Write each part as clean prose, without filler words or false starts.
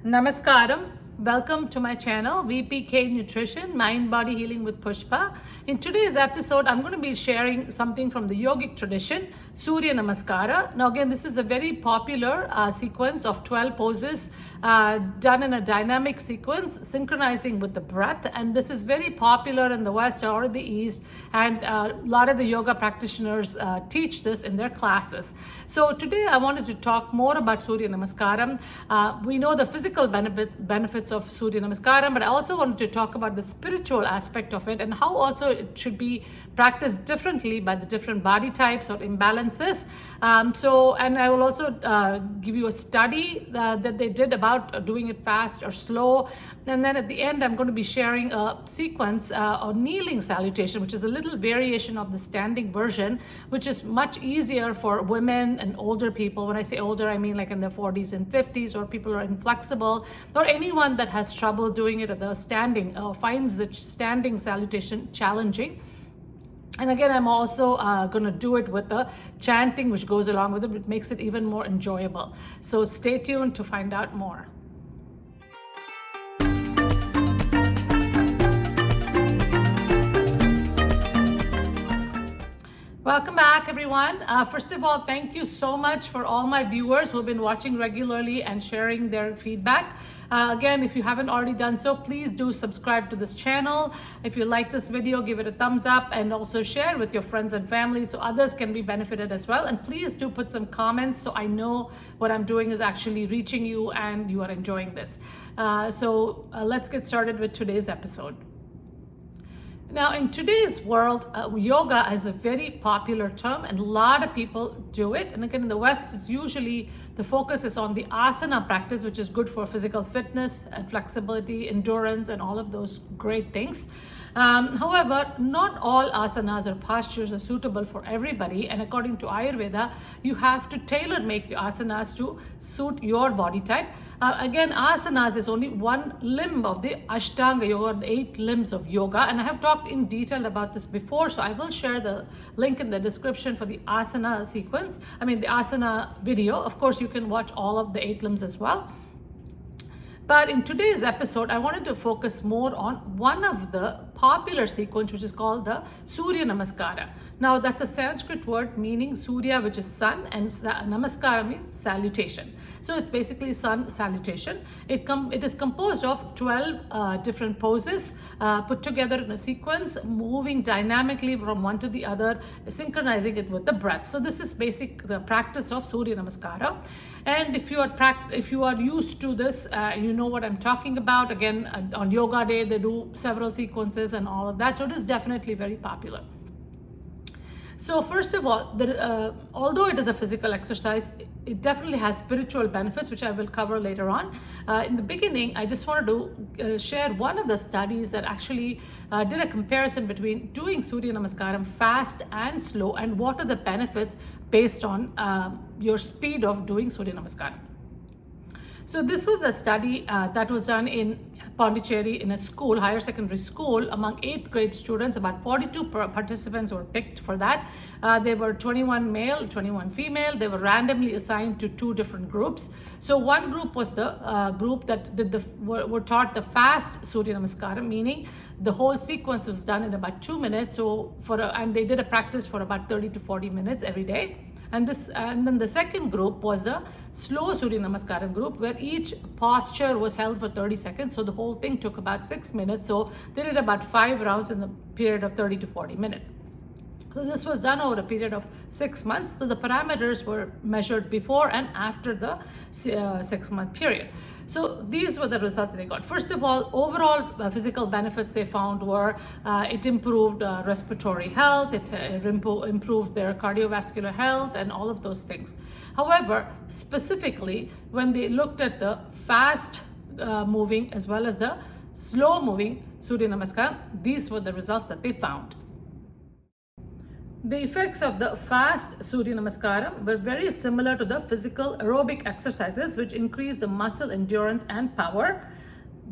Namaskaram. Welcome to my channel, VPK Nutrition, Mind Body Healing with Pushpa. In today's episode, I'm going to be sharing something from the yogic tradition, Surya Namaskara. Now again, this is a very popular sequence of 12 poses done in a dynamic sequence, synchronizing with the breath. And this is very popular in the West or the East. And a lot of the yoga practitioners teach this in their classes. So today I wanted to talk more about Surya Namaskaram. We know the physical benefits of Surya Namaskaram, but I also wanted to talk about the spiritual aspect of it and how also it should be practiced differently by the different body types or imbalances. And I will also give you a study that they did about doing it fast or slow. And then at the end, I'm going to be sharing a sequence or kneeling salutation, which is a little variation of the standing version, which is much easier for women and older people. When I say older, I mean like in their 40s and 50s, or people who are inflexible, or anyone that has trouble doing it at the standing, finds the standing salutation challenging. And again, I'm also going to do it with the chanting, which goes along with it, which makes it even more enjoyable. So stay tuned to find out more. Welcome back, everyone. First of all, thank you so much for all my viewers who have been watching regularly and sharing their feedback. Again, if you haven't already done so, please do subscribe to this channel. If you like this video, give it a thumbs up and also share with your friends and family so others can be benefited as well. And please do put some comments so I know what I'm doing is actually reaching you and you are enjoying this. Let's get started with today's episode. Now, in today's world, yoga is a very popular term and a lot of people do it. And again, in the West, it's usually the focus is on the asana practice, which is good for physical fitness and flexibility, endurance, and all of those great things. However, not all asanas or postures are suitable for everybody. And according to Ayurveda, you have to tailor make the asanas to suit your body type. Again, asanas is only one limb of the Ashtanga Yoga, the 8 limbs of yoga. And I have talked in detail about this before, so I will share the link in the description for the asana sequence. The asana video. Of course, you can watch all of the 8 limbs as well. But in today's episode, I wanted to focus more on one of the popular sequence, which is called the Surya Namaskara. Now, that's a Sanskrit word meaning Surya, which is sun, and Namaskara means salutation. So it's basically sun salutation. It is composed of 12 different poses put together in a sequence, moving dynamically from one to the other, synchronizing it with the breath. So this is the practice of Surya Namaskara. And if you are used to this, you know what I'm talking about. Again, on Yoga Day, they do several sequences and all of that. So it is definitely very popular. So first of all, although it is a physical exercise, it definitely has spiritual benefits, which I will cover later on. In the beginning, I just wanted to share one of the studies that actually did a comparison between doing Surya Namaskaram fast and slow, and what are the benefits based on your speed of doing Surya Namaskaram. So this was a study that was done in Patanjali in a school, higher secondary school, among 8th grade students. About 42 participants were picked for that. They were 21 male, 21 female. They were randomly assigned to 2 different groups. So one group was the group that were taught the fast Surya Namaskaram, meaning the whole sequence was done in about 2 minutes. And they did a practice for about 30 to 40 minutes every day. And then the second group was the slow Surya Namaskaram group, where each posture was held for 30 seconds. So the whole thing took about 6 minutes. So they did about 5 rounds in the period of 30 to 40 minutes. So this was done over a period of 6 months. So the parameters were measured before and after the 6-month period. So these were the results they got. First of all, overall physical benefits they found were it improved respiratory health, it improved their cardiovascular health, and all of those things. However, specifically, when they looked at the fast moving as well as the slow moving Surya Namaskar, these were the results that they found. The effects of the fast Surya Namaskaram were very similar to the physical aerobic exercises, which increase the muscle endurance and power.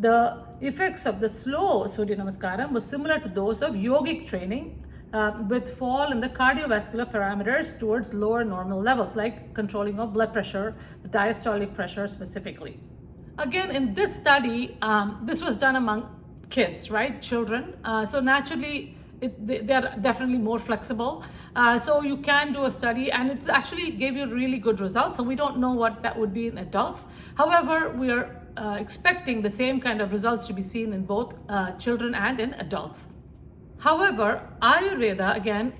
The effects of the slow Surya Namaskaram was similar to those of yogic training, with fall in the cardiovascular parameters towards lower normal levels, like controlling of blood pressure, the diastolic pressure specifically. Again, in this study, this was done among kids, right? Children. So naturally, they are definitely more flexible. So you can do a study, and it actually gave you really good results. So we don't know what that would be in adults. However, we are expecting the same kind of results to be seen in both children and in adults. However, Ayurveda, again,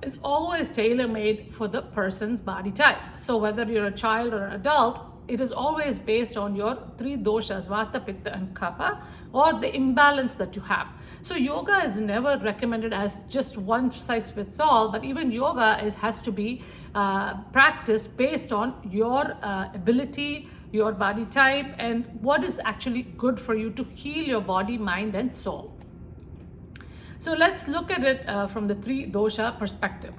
is always tailor-made for the person's body type. So whether you're a child or an adult, it is always based on your three doshas, Vata, Pitta, and Kapha, or the imbalance that you have. So yoga is never recommended as just one size fits all, but even yoga has to be practiced based on your ability, your body type, and what is actually good for you to heal your body, mind, and soul. So let's look at it from the three dosha perspective.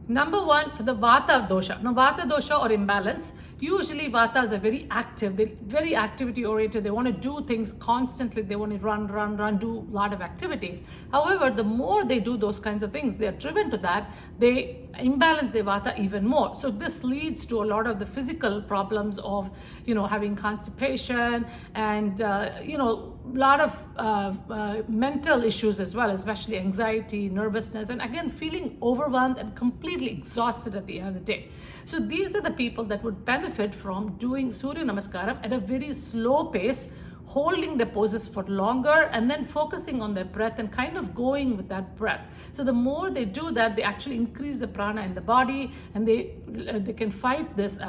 Number one, for the Vata dosha. Now, Vata dosha or imbalance, usually Vatas are very active, they're very activity oriented, they want to do things constantly, they want to run, do a lot of activities. However, the more they do those kinds of things, they are driven to that, they imbalance their Vata even more. So this leads to a lot of the physical problems of, having constipation and, a lot of mental issues as well, especially anxiety, nervousness, and again, feeling overwhelmed and completely exhausted at the end of the day. So these are the people that would benefit from doing Surya Namaskaram at a very slow pace, holding the poses for longer, and then focusing on their breath and kind of going with that breath. So the more they do that, they actually increase the prana in the body, and they can fight this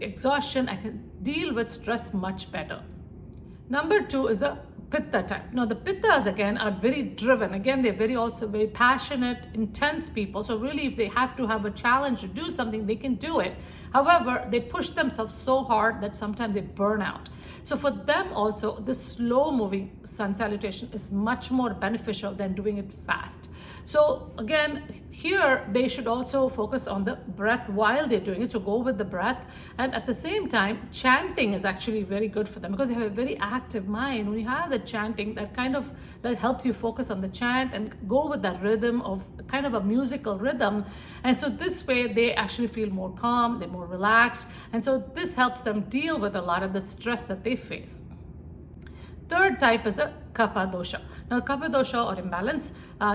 exhaustion and can deal with stress much better. Number two is the Pitta type. Now the Pittas again are very driven. Again, they're very passionate, intense people. So really, if they have to have a challenge to do something, they can do it. However, they push themselves so hard that sometimes they burn out. So for them also, the slow moving sun salutation is much more beneficial than doing it fast. So again, here they should also focus on the breath while they're doing it. So go with the breath, and at the same time, chanting is actually very good for them because they have a very active mind. When you have the chanting, that helps you focus on the chant and go with that rhythm of kind of a musical rhythm. And so this way they actually feel more calm, they're more relaxed, and so this helps them deal with a lot of the stress that they face. Third type is a Kapha dosha. Now, Kapha dosha or imbalance,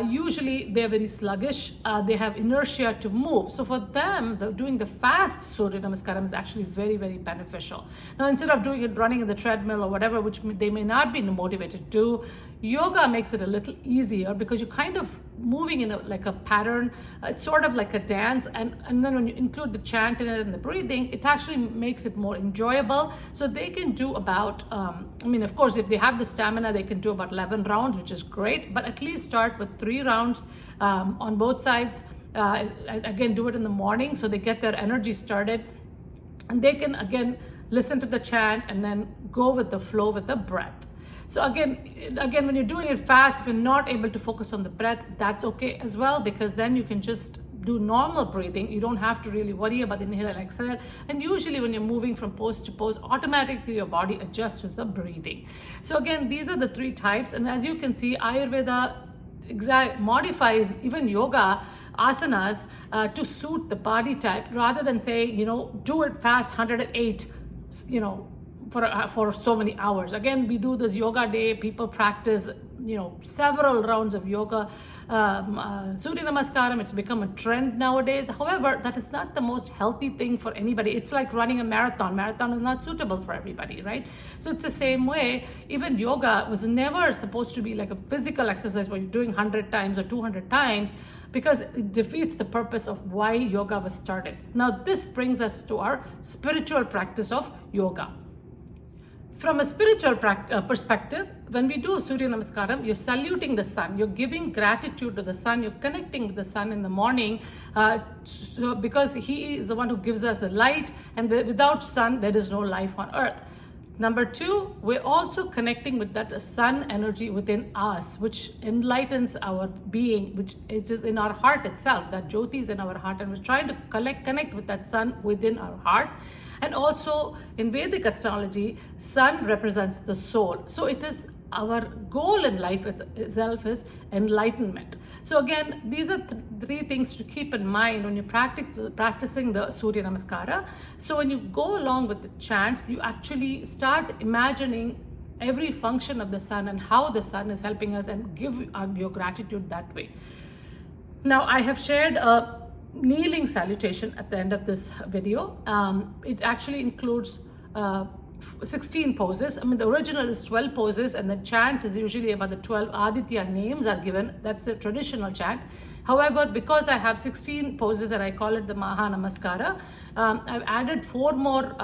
usually they're very sluggish. They have inertia to move. So for them, doing the fast Surya Namaskaram is actually very, very beneficial. Now, instead of doing it running in the treadmill or whatever, which they may not be motivated to do, yoga makes it a little easier because you're kind of moving in like a pattern. It's sort of like a dance, and then when you include the chant in it and the breathing, it actually makes it more enjoyable. So they can do about, of course, if they have the stamina, they can do about 11 rounds, which is great, but at least start with 3 rounds on both sides. Again, do it in the morning so they get their energy started, and they can again listen to the chant and then go with the flow with the breath. So again, when you're doing it fast, if you're not able to focus on the breath, that's okay as well, because then you can just do normal breathing. You don't have to really worry about inhale and exhale. And usually when you're moving from pose to pose, automatically your body adjusts to the breathing. So again, these are the 3 types. And as you can see, Ayurveda modifies even yoga asanas to suit the body type, rather than say, do it fast 108, for so many hours. Again, we do this yoga day, people practice several rounds of yoga. Surya Namaskaram, it's become a trend nowadays. However, that is not the most healthy thing for anybody. It's like running a marathon. Marathon is not suitable for everybody, right? So it's the same way. Even yoga was never supposed to be like a physical exercise where you're doing 100 times or 200 times, because it defeats the purpose of why yoga was started. Now, this brings us to our spiritual practice of yoga. From a spiritual perspective, when we do Surya Namaskaram, you're saluting the sun, you're giving gratitude to the sun, you're connecting with the sun in the morning, because he is the one who gives us the light, and without sun, there is no life on earth. Number 2, we're also connecting with that sun energy within us, which enlightens our being, which is in our heart itself. That Jyoti is in our heart, and we're trying to connect with that sun within our heart. And also in Vedic Astrology, sun represents the soul. So it is our goal in life itself is enlightenment. So again, these are three things to keep in mind when you're practicing the Surya Namaskara. So when you go along with the chants, you actually start imagining every function of the sun and how the sun is helping us, and give your gratitude that way. Now, I have shared a kneeling salutation at the end of this video. It actually includes 16 poses. I mean, the original is 12 poses, and the chant is usually about the 12 Aditya names are given. That's the traditional chant. However, because I have 16 poses and I call it the Maha Namaskara, I've added 4 more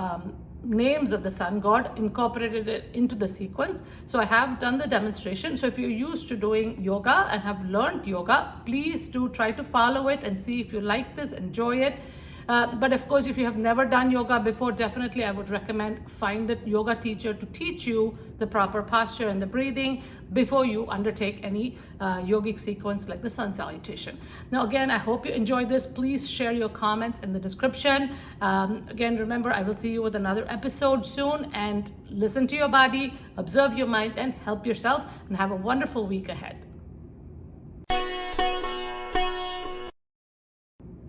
names of the sun god, incorporated it into the sequence. So I have done the demonstration. So if you're used to doing yoga and have learned yoga, please do try to follow it and see if you like this, enjoy it. But of course, if you have never done yoga before, definitely I would recommend find a yoga teacher to teach you the proper posture and the breathing before you undertake any yogic sequence like the sun salutation. Now again, I hope you enjoyed this. Please share your comments in the description. Again, remember, I will see you with another episode soon, and listen to your body, observe your mind, and help yourself, and have a wonderful week ahead.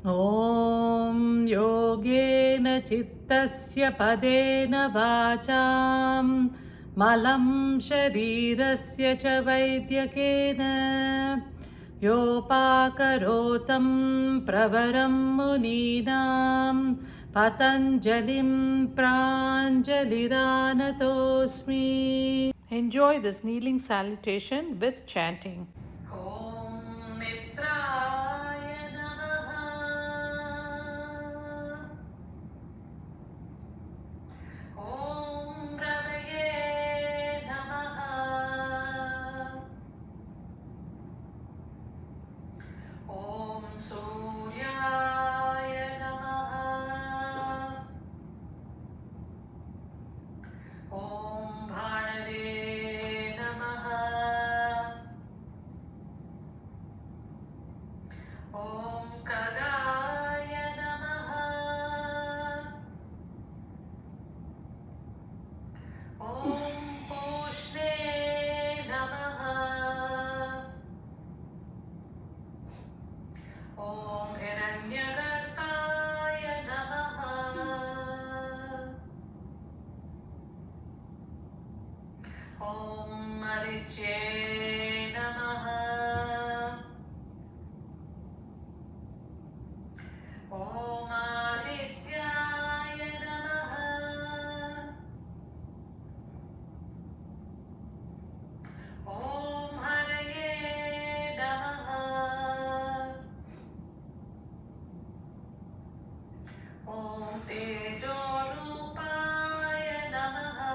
Om yogena chittasya padena vacham malam sharirasya cha vaidyakena yopakarotam pravaram muninam Patanjalim pranjaliranatosmi. Enjoy this kneeling salutation with chanting. Om Aditye Namaha. Om Adityaya Namaha. Om Haraye Namaha. Om Tejo Rupaya Namaha.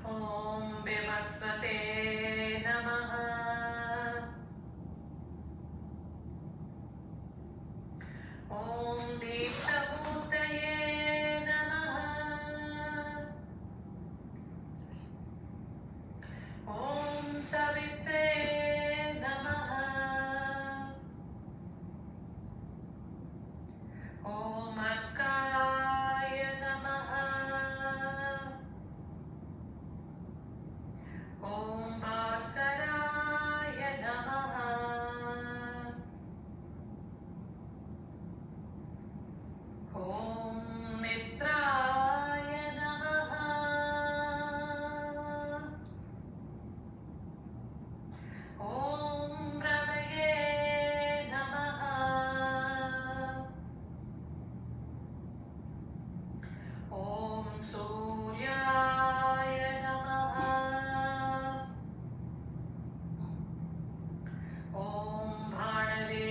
Om Vimasvate Namaha. Om Deeptamurtaye Namaha. Om Savitre Namaha. Om Arkaya Namaha. Om Bhaskaraya Namaha. Om Mitraya Namaha. Om Ramaye Namaha. Om Suryaya Namaha. Om Bhanave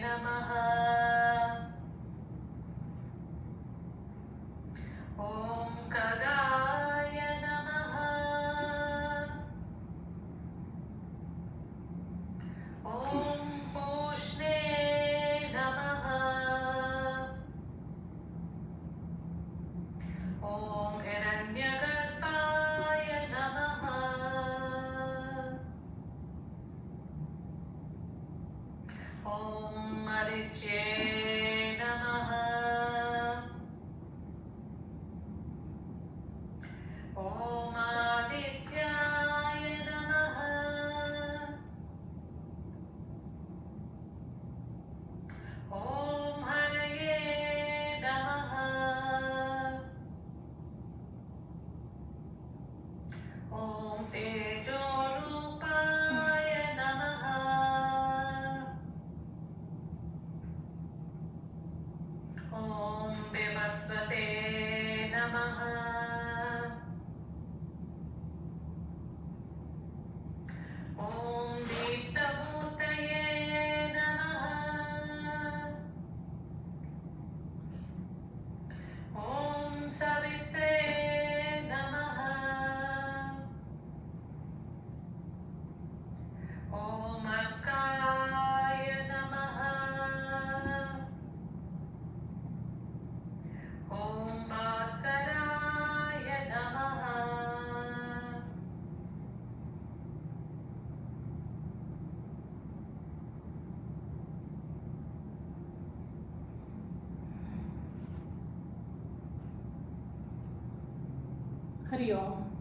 Namaha. Om Kadaya Namaha. Om Pushne Namaha. Om Hiranyagarbhaya Namaha. Om Aditye Namaha. Saraswate Namaha. Om Deeptamurtaye Namaha. Om Savitre Namaha. Om Arkaya Namaha. Om Bhaskaraya Namaha. Hari Om.